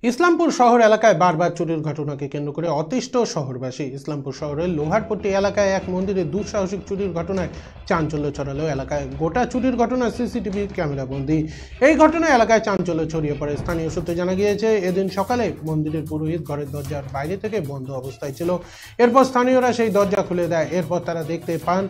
ইসলামপুর শহর এলাকায় বারবার চুরির ঘটনাকে কেন্দ্র করে অতিষ্ঠ শহরবাসী। ইসলামপুর শহরের লোহারপট্টি এলাকায় এক মন্দিরে দুঃসাহসিক চুরির ঘটনায় চাঞ্চল্য ছড়ালো এলাকায়। গোটা চুরির ঘটনা সিসিটিভি ক্যামেরা বন্দি। এই ঘটনায় এলাকায় চাঞ্চল্য ছড়িয়ে পড়ে। স্থানীয় সূত্রে জানা গিয়েছে, এদিন সকালে মন্দিরের পুরোহিত ঘরের দরজার বাইরে থেকে বন্ধ অবস্থায় ছিল। এরপর স্থানীয়রা সেই দরজা খুলে দেয়। এরপর তারা দেখতে পান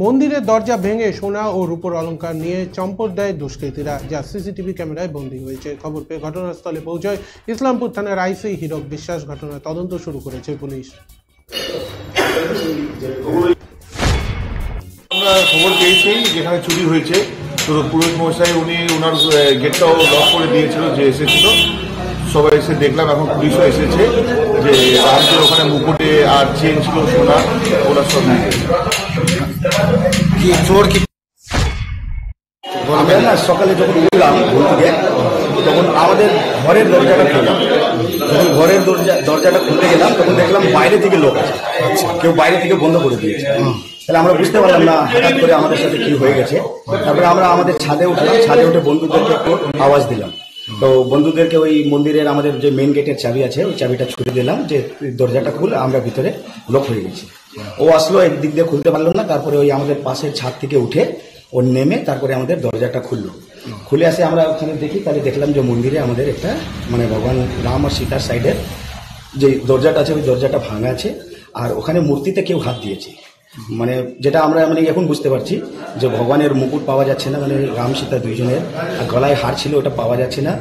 মন্দিরের দরজা ভেঙে সোনা ও রূপোর অলংকার নিয়ে চম্পট দেয় দুষ্কৃতীরা, যা সিসিটিভি ক্যামেরায় বন্দী হয়েছে। খবর পেয়ে ঘটনাস্থলে পৌঁছয় ইসলামপুর থানার আইসি হীরক বিশ্বাস। ঘটনার তদন্ত শুরু করেছে পুলিশ। আমরা খবর পেয়েছি যেখানে চুরি হয়েছে, তো পুরোহিত মশাই উনি ওনার গেটটাও লক করে দিয়েছিল, যে এসেছিল সবাই এসে দেখলাম। এখন পুলিশও এসেছে, যে রামদের ওখানে মুকুটে আর চেন ছিল সোনা, ওরা সব নিয়ে গেছে। চোর কি আমরা না সকালে যখন উঠলাম ঘুম থেকে, তখন আমাদের ঘরের দরজাটা খুললাম। যখন ঘরের দরজাটা খুলতে গেলাম, তখন দেখলাম বাইরে থেকে লোক আছে, কেউ বাইরে থেকে বন্ধ করে দিয়েছে। তাহলে আমরা বুঝতে পারলাম না হঠাৎ করে আমাদের সাথে কি হয়ে গেছে। তারপরে আমরা আমাদের ছাদে উঠলাম, ছাদে উঠে বন্ধুদেরকে একটু আওয়াজ দিলাম। তো বন্ধুদেরকে ওই মন্দিরের আমাদের যে মেইন গেটের চাবি আছে, ওই চাবিটা ছুড়ে দিলাম যে দরজাটা খুল, আমরা ভিতরে লক হয়ে গেছি। ও আসলো, একদিক দিয়ে খুলতে পারলো না। তারপরে ওই আমাদের পাশের ছাদ থেকে উঠে ও নেমে তারপরে আমাদের দরজাটা খুললো। খুলে আসে আমরা ওখানে দেখি, তাহলে দেখলাম যে মন্দিরে আমাদের একটা মানে ভগবান রাম আর সীতার সাইডের যে দরজাটা আছে, ওই দরজাটা ভাঙা আছে। আর ওখানে মূর্তিতে কেউ হাত দিয়েছে, মানে যেটা আমরা মানে এখন বুঝতে পারছি যে ভগবানের মুকুট পাওয়া যাচ্ছে না, মানে রাম সীতা দুইজনের, আর গলায় হার ছিল ওটা পাওয়া যাচ্ছে না।